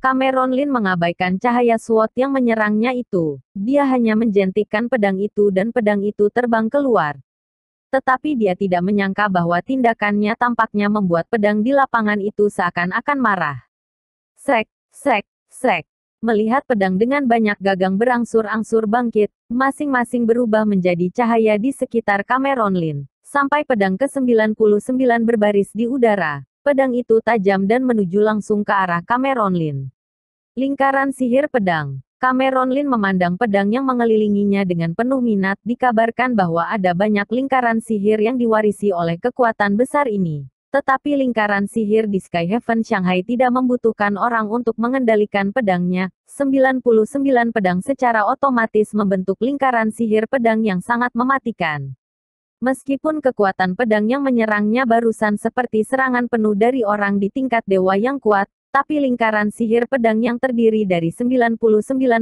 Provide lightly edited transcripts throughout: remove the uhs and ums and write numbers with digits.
Cameron Lin mengabaikan cahaya SWOT yang menyerangnya itu. Dia hanya menjentikkan pedang itu dan pedang itu terbang keluar. Tetapi dia tidak menyangka bahwa tindakannya tampaknya membuat pedang di lapangan itu seakan-akan marah. Sek, sek, sek. Melihat pedang dengan banyak gagang berangsur-angsur bangkit, masing-masing berubah menjadi cahaya di sekitar Cameron Lin. Sampai pedang ke-99 berbaris di udara. Pedang itu tajam dan menuju langsung ke arah Cameron Lin. Lingkaran sihir pedang. Cameron Lin memandang pedang yang mengelilinginya dengan penuh minat. Dikabarkan bahwa ada banyak lingkaran sihir yang diwarisi oleh kekuatan besar ini. Tetapi lingkaran sihir di Sky Heaven Shanghai tidak membutuhkan orang untuk mengendalikan pedangnya. 99 pedang secara otomatis membentuk lingkaran sihir pedang yang sangat mematikan. Meskipun kekuatan pedang yang menyerangnya barusan seperti serangan penuh dari orang di tingkat dewa yang kuat, tapi lingkaran sihir pedang yang terdiri dari 99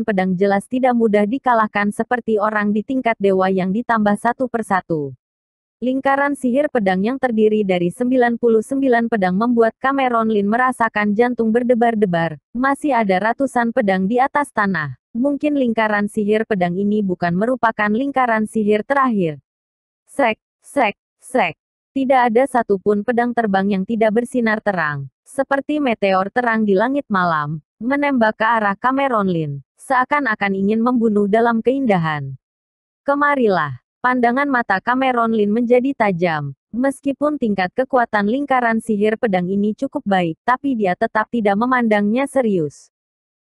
pedang jelas tidak mudah dikalahkan seperti orang di tingkat dewa yang ditambah satu persatu. Lingkaran sihir pedang yang terdiri dari 99 pedang membuat Cameron Lin merasakan jantung berdebar-debar. Masih ada ratusan pedang di atas tanah. Mungkin lingkaran sihir pedang ini bukan merupakan lingkaran sihir terakhir. Sek, sek, sek. Tidak ada satupun pedang terbang yang tidak bersinar terang. Seperti meteor terang di langit malam, menembak ke arah Cameron Lin. Seakan-akan ingin membunuh dalam keindahan. Kemarilah. Pandangan mata Cameron Lin menjadi tajam. Meskipun tingkat kekuatan lingkaran sihir pedang ini cukup baik, tapi dia tetap tidak memandangnya serius.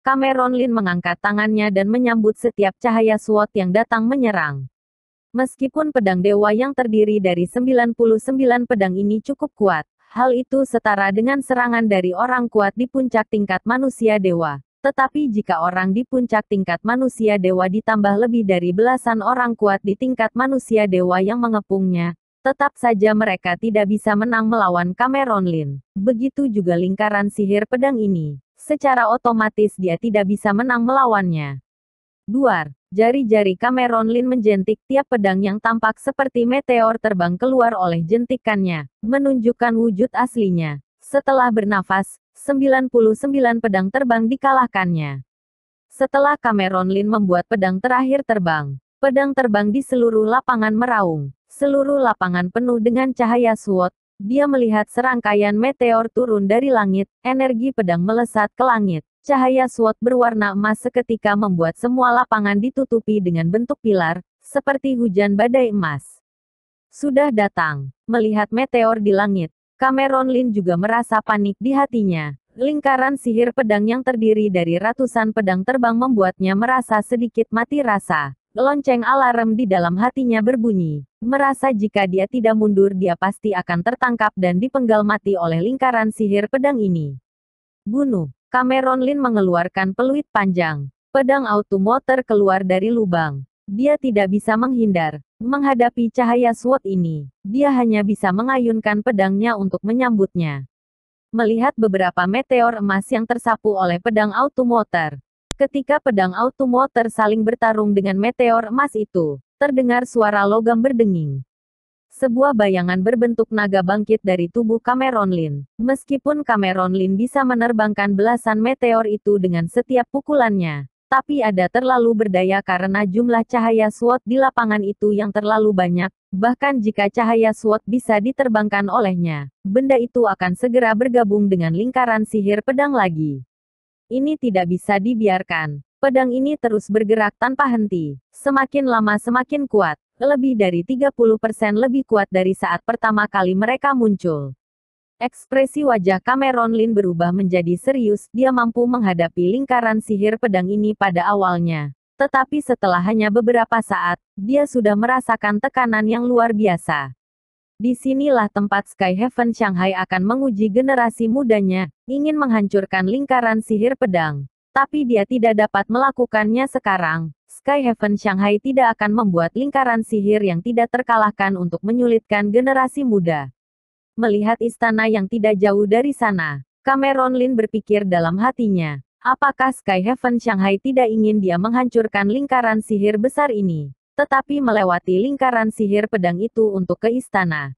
Cameron Lin mengangkat tangannya dan menyambut setiap cahaya SWOT yang datang menyerang. Meskipun pedang dewa yang terdiri dari 99 pedang ini cukup kuat, hal itu setara dengan serangan dari orang kuat di puncak tingkat manusia dewa. Tetapi jika orang di puncak tingkat manusia dewa ditambah lebih dari belasan orang kuat di tingkat manusia dewa yang mengepungnya, tetap saja mereka tidak bisa menang melawan Cameron Lin. Begitu juga lingkaran sihir pedang ini. Secara otomatis dia tidak bisa menang melawannya. Duar. Jari-jari Cameron Lin menjentik tiap pedang yang tampak seperti meteor terbang keluar oleh jentikannya, menunjukkan wujud aslinya. Setelah bernafas, 99 pedang terbang dikalahkannya. Setelah Cameron Lin membuat pedang terakhir terbang, pedang terbang di seluruh lapangan meraung. Seluruh lapangan penuh dengan cahaya SWOT. Dia melihat serangkaian meteor turun dari langit, energi pedang melesat ke langit. Cahaya SWOT berwarna emas seketika membuat semua lapangan ditutupi dengan bentuk pilar, seperti hujan badai emas. Sudah datang. Melihat meteor di langit, Cameron Lin juga merasa panik di hatinya. Lingkaran sihir pedang yang terdiri dari ratusan pedang terbang membuatnya merasa sedikit mati rasa. Lonceng alarm di dalam hatinya berbunyi. Merasa jika dia tidak mundur dia pasti akan tertangkap dan dipenggal mati oleh lingkaran sihir pedang ini. Bunuh. Cameron Lin mengeluarkan peluit panjang. Pedang automotor keluar dari lubang. Dia tidak bisa menghindar. Menghadapi cahaya SWOT ini, dia hanya bisa mengayunkan pedangnya untuk menyambutnya. Melihat beberapa meteor emas yang tersapu oleh pedang automotor. Ketika pedang automotor saling bertarung dengan meteor emas itu, terdengar suara logam berdenging. Sebuah bayangan berbentuk naga bangkit dari tubuh Cameron Lin. Meskipun Cameron Lin bisa menerbangkan belasan meteor itu dengan setiap pukulannya, tapi ada terlalu berdaya karena jumlah cahaya SWOT di lapangan itu yang terlalu banyak. Bahkan jika cahaya SWOT bisa diterbangkan olehnya, benda itu akan segera bergabung dengan lingkaran sihir pedang lagi. Ini tidak bisa dibiarkan. Pedang ini terus bergerak tanpa henti. Semakin lama semakin kuat. Lebih dari 30% lebih kuat dari saat pertama kali mereka muncul. Ekspresi wajah Cameron Lin berubah menjadi serius. Dia mampu menghadapi lingkaran sihir pedang ini pada awalnya. Tetapi setelah hanya beberapa saat, dia sudah merasakan tekanan yang luar biasa. Disinilah tempat Sky Heaven Shanghai akan menguji generasi mudanya, ingin menghancurkan lingkaran sihir pedang. Tapi dia tidak dapat melakukannya sekarang. Sky Heaven Shanghai tidak akan membuat lingkaran sihir yang tidak terkalahkan untuk menyulitkan generasi muda. Melihat istana yang tidak jauh dari sana, Cameron Lin berpikir dalam hatinya, apakah Sky Heaven Shanghai tidak ingin dia menghancurkan lingkaran sihir besar ini, tetapi melewati lingkaran sihir pedang itu untuk ke istana.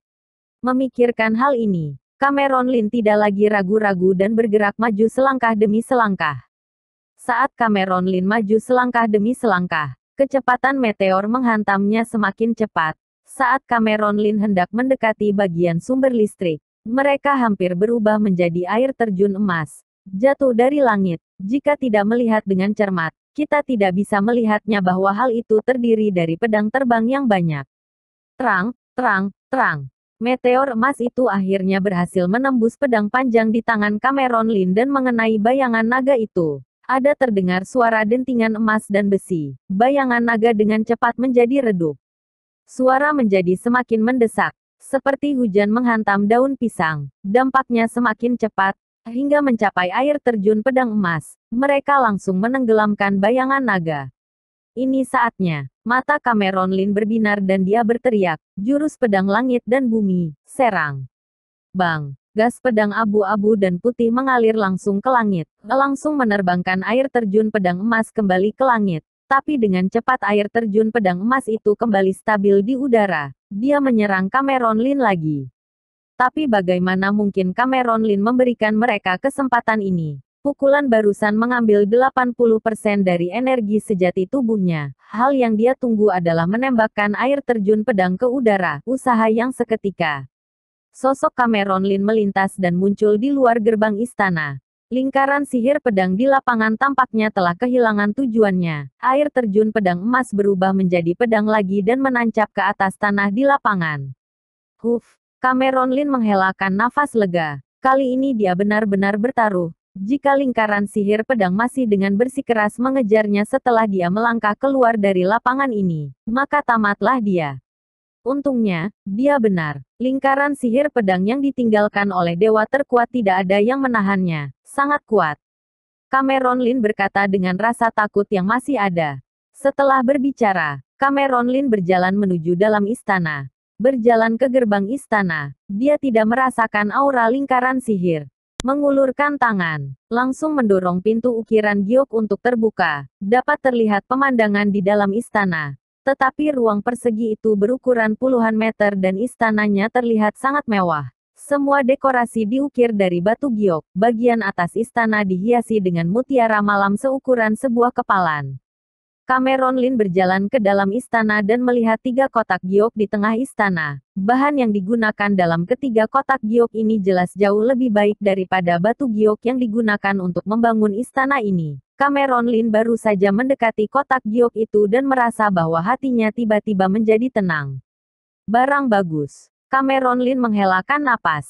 Memikirkan hal ini, Cameron Lin tidak lagi ragu-ragu dan bergerak maju selangkah demi selangkah. Saat Cameron Lin maju selangkah demi selangkah, kecepatan meteor menghantamnya semakin cepat. Saat Cameron Lin hendak mendekati bagian sumber listrik, mereka hampir berubah menjadi air terjun emas, jatuh dari langit. Jika tidak melihat dengan cermat, kita tidak bisa melihatnya bahwa hal itu terdiri dari pedang terbang yang banyak. Terang, terang, terang. Meteor emas itu akhirnya berhasil menembus pedang panjang di tangan Cameron Lin dan mengenai bayangan naga itu. Ada terdengar suara dentingan emas dan besi. Bayangan naga dengan cepat menjadi redup. Suara menjadi semakin mendesak, seperti hujan menghantam daun pisang. Dampaknya semakin cepat, hingga mencapai air terjun pedang emas. Mereka langsung menenggelamkan bayangan naga. Ini saatnya. Mata Cameron Lin berbinar dan dia berteriak, jurus pedang langit dan bumi, serang. Bang! Gas pedang abu-abu dan putih mengalir langsung ke langit, langsung menerbangkan air terjun pedang emas kembali ke langit. Tapi dengan cepat air terjun pedang emas itu kembali stabil di udara. Dia menyerang Cameron Lin lagi. Tapi bagaimana mungkin Cameron Lin memberikan mereka kesempatan ini? Pukulan barusan mengambil 80% dari energi sejati tubuhnya. Hal yang dia tunggu adalah menembakkan air terjun pedang ke udara, usaha yang seketika. Sosok Cameron Lin melintas dan muncul di luar gerbang istana. Lingkaran sihir pedang di lapangan tampaknya telah kehilangan tujuannya. Air terjun pedang emas berubah menjadi pedang lagi dan menancap ke atas tanah di lapangan. Huf! Cameron Lin menghelakan nafas lega. Kali ini dia benar-benar bertaruh. Jika lingkaran sihir pedang masih dengan bersikeras mengejarnya setelah dia melangkah keluar dari lapangan ini, maka tamatlah dia. Untungnya, dia benar. Lingkaran sihir pedang yang ditinggalkan oleh dewa terkuat tidak ada yang menahannya. Sangat kuat. Cameron Lin berkata dengan rasa takut yang masih ada. Setelah berbicara, Cameron Lin berjalan menuju dalam istana. Berjalan ke gerbang istana, dia tidak merasakan aura lingkaran sihir. Mengulurkan tangan, langsung mendorong pintu ukiran giok untuk terbuka. Dapat terlihat pemandangan di dalam istana. Tetapi ruang persegi itu berukuran puluhan meter dan istananya terlihat sangat mewah. Semua dekorasi diukir dari batu giok. Bagian atas istana dihiasi dengan mutiara malam seukuran sebuah kepalan. Cameron Lin berjalan ke dalam istana dan melihat 3 kotak giok di tengah istana. Bahan yang digunakan dalam ketiga kotak giok ini jelas jauh lebih baik daripada batu giok yang digunakan untuk membangun istana ini. Cameron Lin baru saja mendekati kotak giok itu dan merasa bahwa hatinya tiba-tiba menjadi tenang. Barang bagus. Cameron Lin menghelakan napas.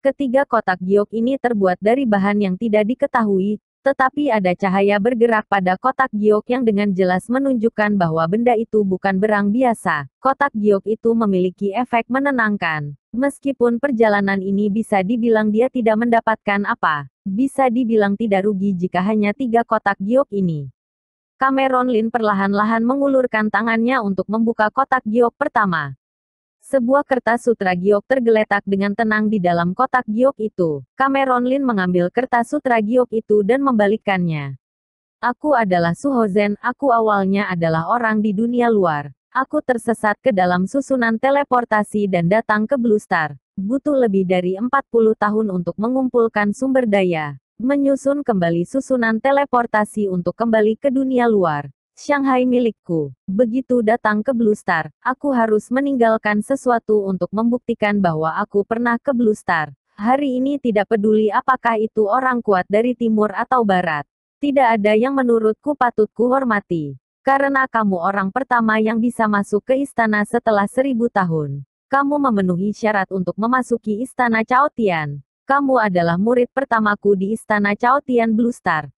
Ketiga kotak giok ini terbuat dari bahan yang tidak diketahui, tetapi ada cahaya bergerak pada kotak giok yang dengan jelas menunjukkan bahwa benda itu bukan berang biasa. Kotak giok itu memiliki efek menenangkan. Meskipun perjalanan ini bisa dibilang dia tidak mendapatkan apa, bisa dibilang tidak rugi jika hanya 3 kotak giok ini. Cameron Lin perlahan-lahan mengulurkan tangannya untuk membuka kotak giok pertama. Sebuah kertas sutra giok tergeletak dengan tenang di dalam kotak giok itu. Cameron Lin mengambil kertas sutra giok itu dan membalikkannya. Aku adalah Suhozen, aku awalnya adalah orang di dunia luar. Aku tersesat ke dalam susunan teleportasi dan datang ke Blue Star. Butuh lebih dari 40 tahun untuk mengumpulkan sumber daya. Menyusun kembali susunan teleportasi untuk kembali ke dunia luar. Shanghai milikku. Begitu datang ke Blue Star, aku harus meninggalkan sesuatu untuk membuktikan bahwa aku pernah ke Blue Star. Hari ini tidak peduli apakah itu orang kuat dari timur atau barat. Tidak ada yang menurutku patut kuhormati. Karena kamu orang pertama yang bisa masuk ke istana setelah 1000 tahun. Kamu memenuhi syarat untuk memasuki istana Chaotian. Kamu adalah murid pertamaku di istana Chaotian Blue Star.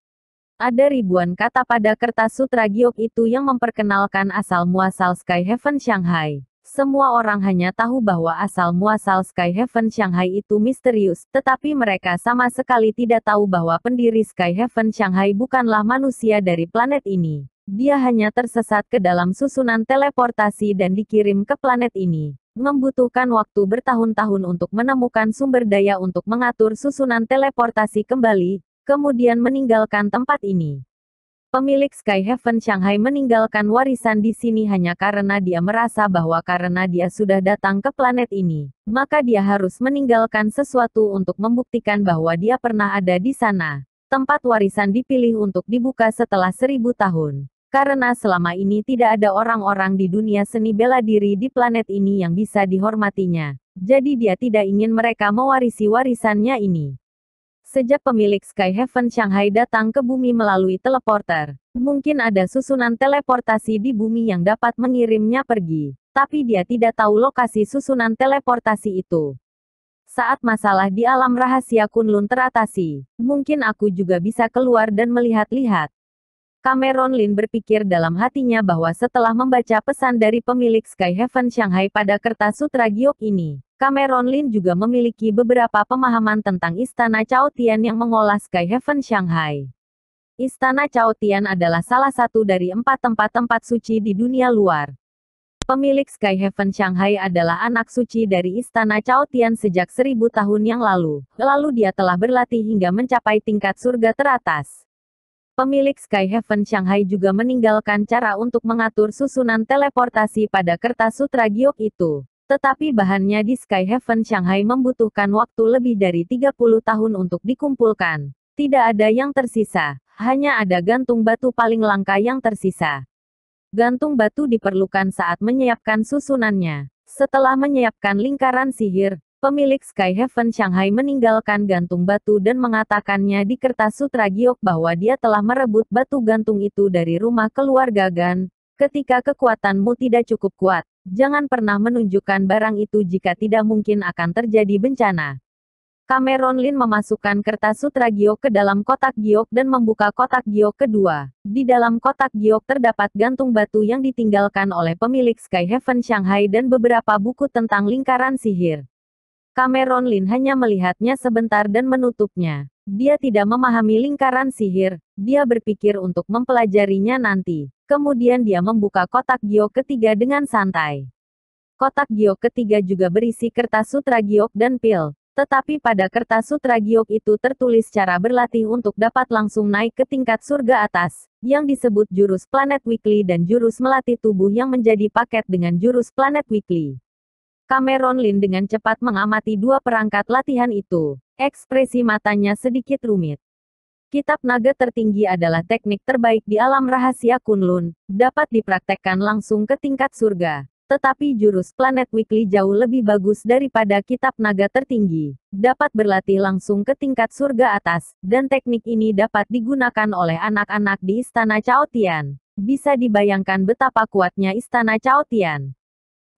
Ada ribuan kata pada kertas sutra giok itu yang memperkenalkan asal-muasal Sky Heaven Shanghai. Semua orang hanya tahu bahwa asal-muasal Sky Heaven Shanghai itu misterius, tetapi mereka sama sekali tidak tahu bahwa pendiri Sky Heaven Shanghai bukanlah manusia dari planet ini. Dia hanya tersesat ke dalam susunan teleportasi dan dikirim ke planet ini. Membutuhkan waktu bertahun-tahun untuk menemukan sumber daya untuk mengatur susunan teleportasi kembali, kemudian meninggalkan tempat ini. Pemilik Sky Heaven Shanghai meninggalkan warisan di sini hanya karena dia merasa bahwa karena dia sudah datang ke planet ini, maka dia harus meninggalkan sesuatu untuk membuktikan bahwa dia pernah ada di sana. Tempat warisan dipilih untuk dibuka setelah 1000 tahun. Karena selama ini tidak ada orang-orang di dunia seni bela diri di planet ini yang bisa dihormatinya. Jadi dia tidak ingin mereka mewarisi warisannya ini. Sejak pemilik Sky Heaven Shanghai datang ke bumi melalui teleporter, mungkin ada susunan teleportasi di bumi yang dapat mengirimnya pergi. Tapi dia tidak tahu lokasi susunan teleportasi itu. Saat masalah di alam rahasia Kunlun teratasi, mungkin aku juga bisa keluar dan melihat-lihat. Cameron Lin berpikir dalam hatinya bahwa setelah membaca pesan dari pemilik Sky Heaven Shanghai pada kertas sutra giok ini, Cameron Lin juga memiliki beberapa pemahaman tentang Istana Chaotian yang mengolah Sky Heaven Shanghai. Istana Chaotian adalah salah satu dari 4 tempat-tempat suci di dunia luar. Pemilik Sky Heaven Shanghai adalah anak suci dari Istana Chaotian sejak 1000 tahun yang lalu. Lalu dia telah berlatih hingga mencapai tingkat surga teratas. Pemilik Sky Heaven Shanghai juga meninggalkan cara untuk mengatur susunan teleportasi pada kertas sutra giok itu. Tetapi bahannya di Sky Heaven Shanghai membutuhkan waktu lebih dari 30 tahun untuk dikumpulkan. Tidak ada yang tersisa, hanya ada gantung batu paling langka yang tersisa. Gantung batu diperlukan saat menyiapkan susunannya. Setelah menyiapkan lingkaran sihir, pemilik Sky Heaven Shanghai meninggalkan gantung batu dan mengatakannya di kertas sutra giok bahwa dia telah merebut batu gantung itu dari rumah keluarga Gan. Ketika kekuatanmu tidak cukup kuat, jangan pernah menunjukkan barang itu jika tidak mungkin akan terjadi bencana. Cameron Lin memasukkan kertas sutra giok ke dalam kotak giok dan membuka kotak giok kedua. Di dalam kotak giok terdapat gantung batu yang ditinggalkan oleh pemilik Sky Heaven Shanghai dan beberapa buku tentang lingkaran sihir. Cameron Lin hanya melihatnya sebentar dan menutupnya. Dia tidak memahami lingkaran sihir, dia berpikir untuk mempelajarinya nanti. Kemudian dia membuka kotak giok ketiga dengan santai. Kotak giok ketiga juga berisi kertas sutra giok dan pil. Tetapi pada kertas sutra giok itu tertulis cara berlatih untuk dapat langsung naik ke tingkat surga atas, yang disebut jurus Planet Weekly dan jurus melatih tubuh yang menjadi paket dengan jurus Planet Weekly. Cameron Lin dengan cepat mengamati 2 perangkat latihan itu. Ekspresi matanya sedikit rumit. Kitab naga tertinggi adalah teknik terbaik di alam rahasia Kunlun, dapat dipraktekkan langsung ke tingkat surga. Tetapi jurus Planet Weekly jauh lebih bagus daripada kitab naga tertinggi, dapat berlatih langsung ke tingkat surga atas, dan teknik ini dapat digunakan oleh anak-anak di Istana Chaotian. Bisa dibayangkan betapa kuatnya Istana Chaotian.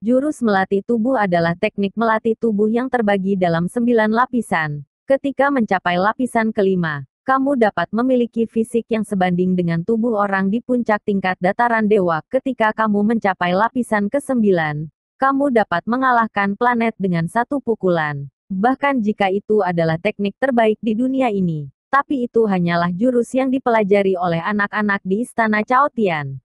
Jurus melatih tubuh adalah teknik melatih tubuh yang terbagi dalam 9 lapisan. Ketika mencapai lapisan kelima, kamu dapat memiliki fisik yang sebanding dengan tubuh orang di puncak tingkat dataran dewa. Ketika kamu mencapai lapisan ke-9, kamu dapat mengalahkan planet dengan 1 pukulan. Bahkan jika itu adalah teknik terbaik di dunia ini. Tapi itu hanyalah jurus yang dipelajari oleh anak-anak di Istana Chaotian.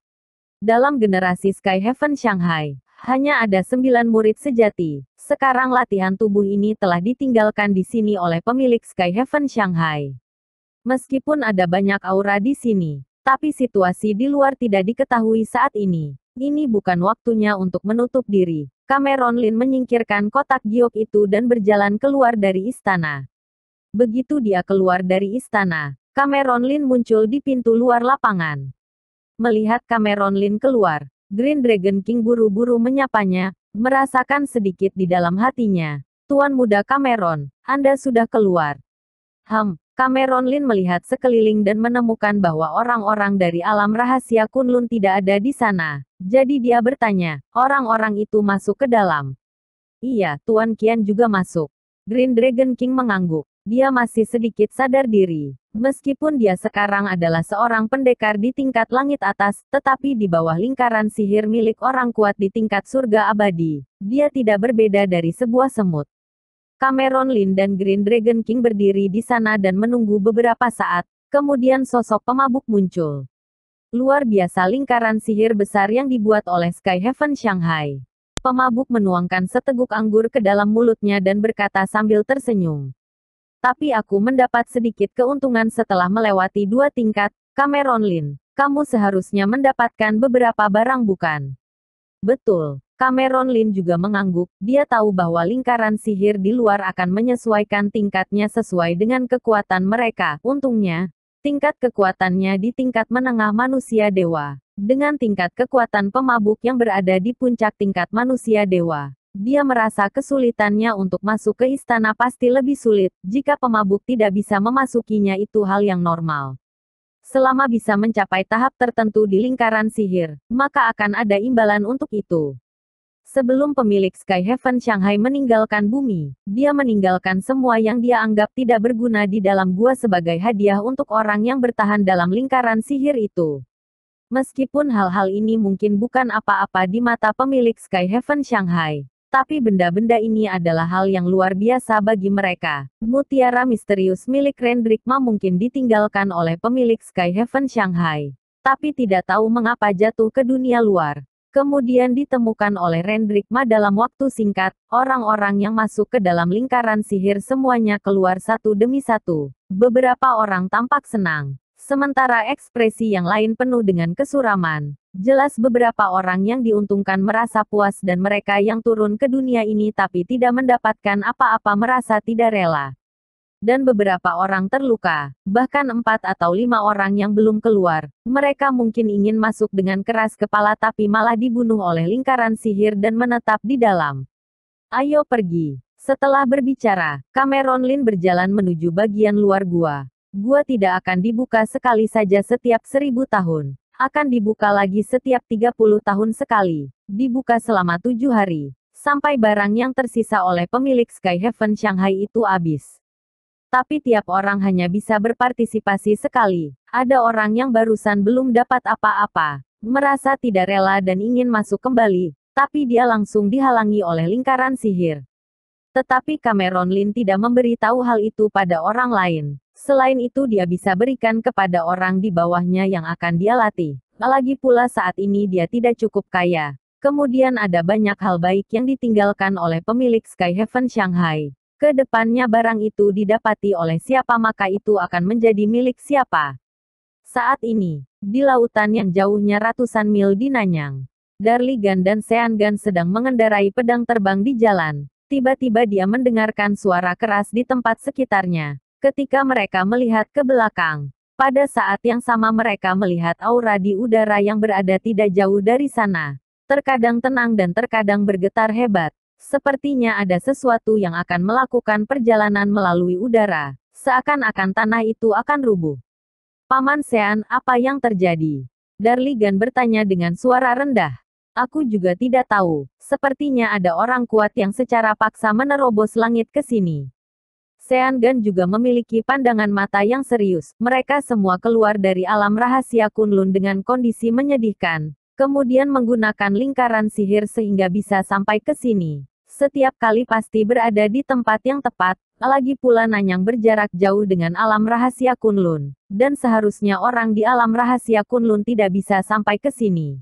Dalam generasi Sky Heaven Shanghai, hanya ada 9 murid sejati. Sekarang latihan tubuh ini telah ditinggalkan di sini oleh pemilik Sky Heaven Shanghai. Meskipun ada banyak aura di sini, tapi situasi di luar tidak diketahui saat ini. Ini bukan waktunya untuk menutup diri. Cameron Lin menyingkirkan kotak giok itu dan berjalan keluar dari istana. Begitu dia keluar dari istana, Cameron Lin muncul di pintu luar lapangan. Melihat Cameron Lin keluar, Green Dragon King buru-buru menyapanya, merasakan sedikit di dalam hatinya. Tuan muda Cameron, Anda sudah keluar. Cameron Lin melihat sekeliling dan menemukan bahwa orang-orang dari alam rahasia Kunlun tidak ada di sana. Jadi dia bertanya, orang-orang itu masuk ke dalam? Iya, Tuan Qian juga masuk. Green Dragon King mengangguk. Dia masih sedikit sadar diri. Meskipun dia sekarang adalah seorang pendekar di tingkat langit atas, tetapi di bawah lingkaran sihir milik orang kuat di tingkat surga abadi, dia tidak berbeda dari sebuah semut. Cameron Lin dan Green Dragon King berdiri di sana dan menunggu beberapa saat, kemudian sosok pemabuk muncul. Luar biasa lingkaran sihir besar yang dibuat oleh Sky Heaven Shanghai. Pemabuk menuangkan seteguk anggur ke dalam mulutnya dan berkata sambil tersenyum. Tapi aku mendapat sedikit keuntungan setelah melewati 2 tingkat, Cameron Lin. Kamu seharusnya mendapatkan beberapa barang bukan? Betul. Cameron Lin juga mengangguk, dia tahu bahwa lingkaran sihir di luar akan menyesuaikan tingkatnya sesuai dengan kekuatan mereka. Untungnya, tingkat kekuatannya di tingkat menengah manusia dewa. Dengan tingkat kekuatan pemabuk yang berada di puncak tingkat manusia dewa, dia merasa kesulitannya untuk masuk ke istana pasti lebih sulit. Jika pemabuk tidak bisa memasukinya, itu hal yang normal. Selama bisa mencapai tahap tertentu di lingkaran sihir, maka akan ada imbalan untuk itu. Sebelum pemilik Sky Heaven Shanghai meninggalkan bumi, dia meninggalkan semua yang dia anggap tidak berguna di dalam gua sebagai hadiah untuk orang yang bertahan dalam lingkaran sihir itu. Meskipun hal-hal ini mungkin bukan apa-apa di mata pemilik Sky Heaven Shanghai, tapi benda-benda ini adalah hal yang luar biasa bagi mereka. Mutiara misterius milik Rendrik Ma mungkin ditinggalkan oleh pemilik Sky Heaven Shanghai, tapi tidak tahu mengapa jatuh ke dunia luar. Kemudian ditemukan oleh Rendrik Ma dalam waktu singkat, orang-orang yang masuk ke dalam lingkaran sihir semuanya keluar satu demi satu. Beberapa orang tampak senang, sementara ekspresi yang lain penuh dengan kesuraman. Jelas beberapa orang yang diuntungkan merasa puas dan mereka yang turun ke dunia ini tapi tidak mendapatkan apa-apa merasa tidak rela. Dan beberapa orang terluka, bahkan 4 atau 5 orang yang belum keluar. Mereka mungkin ingin masuk dengan keras kepala tapi malah dibunuh oleh lingkaran sihir dan menetap di dalam. Ayo pergi. Setelah berbicara, Cameron Lin berjalan menuju bagian luar gua. Gua tidak akan dibuka sekali saja setiap 1000 tahun. Akan dibuka lagi setiap 30 tahun sekali. Dibuka selama 7 hari. Sampai barang yang tersisa oleh pemilik Sky Heaven Shanghai itu habis. Tapi tiap orang hanya bisa berpartisipasi sekali. Ada orang yang barusan belum dapat apa-apa, merasa tidak rela dan ingin masuk kembali, tapi dia langsung dihalangi oleh lingkaran sihir. Tetapi Cameron Lin tidak memberitahu hal itu pada orang lain. Selain itu dia bisa berikan kepada orang di bawahnya yang akan dia latih. Lagi pula saat ini dia tidak cukup kaya. Kemudian ada banyak hal baik yang ditinggalkan oleh pemilik Sky Heaven Shanghai. Kedepannya barang itu didapati oleh siapa maka itu akan menjadi milik siapa. Saat ini, di lautan yang jauhnya ratusan mil di Nanyang, Darligan dan Seangan sedang mengendarai pedang terbang di jalan. Tiba-tiba dia mendengarkan suara keras di tempat sekitarnya. Ketika mereka melihat ke belakang, pada saat yang sama mereka melihat aura di udara yang berada tidak jauh dari sana. Terkadang tenang dan terkadang bergetar hebat. Sepertinya ada sesuatu yang akan melakukan perjalanan melalui udara. Seakan-akan tanah itu akan rubuh. Paman Sean, apa yang terjadi? Darligan bertanya dengan suara rendah. Aku juga tidak tahu. Sepertinya ada orang kuat yang secara paksa menerobos langit ke sini. Seangan juga memiliki pandangan mata yang serius. Mereka semua keluar dari alam rahasia Kunlun dengan kondisi menyedihkan. Kemudian menggunakan lingkaran sihir sehingga bisa sampai ke sini. Setiap kali pasti berada di tempat yang tepat. Lagi pula Nanyang berjarak jauh dengan alam rahasia Kunlun. Dan seharusnya orang di alam rahasia Kunlun tidak bisa sampai ke sini.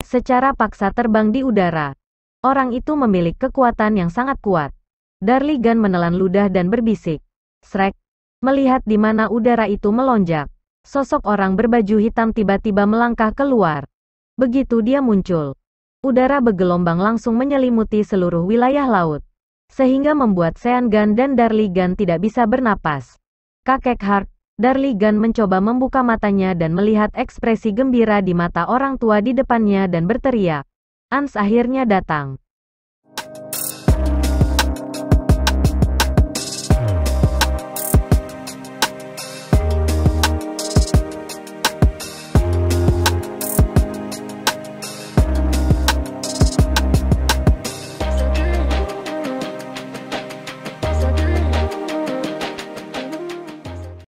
Secara paksa terbang di udara. Orang itu memiliki kekuatan yang sangat kuat. Darligan menelan ludah dan berbisik. Shrek. Melihat di mana udara itu melonjak. Sosok orang berbaju hitam tiba-tiba melangkah keluar. Begitu dia muncul, udara bergelombang langsung menyelimuti seluruh wilayah laut. Sehingga membuat Seangan dan Darligan tidak bisa bernapas. Kakek Hart, Darligan mencoba membuka matanya dan melihat ekspresi gembira di mata orang tua di depannya dan berteriak. Ans akhirnya datang.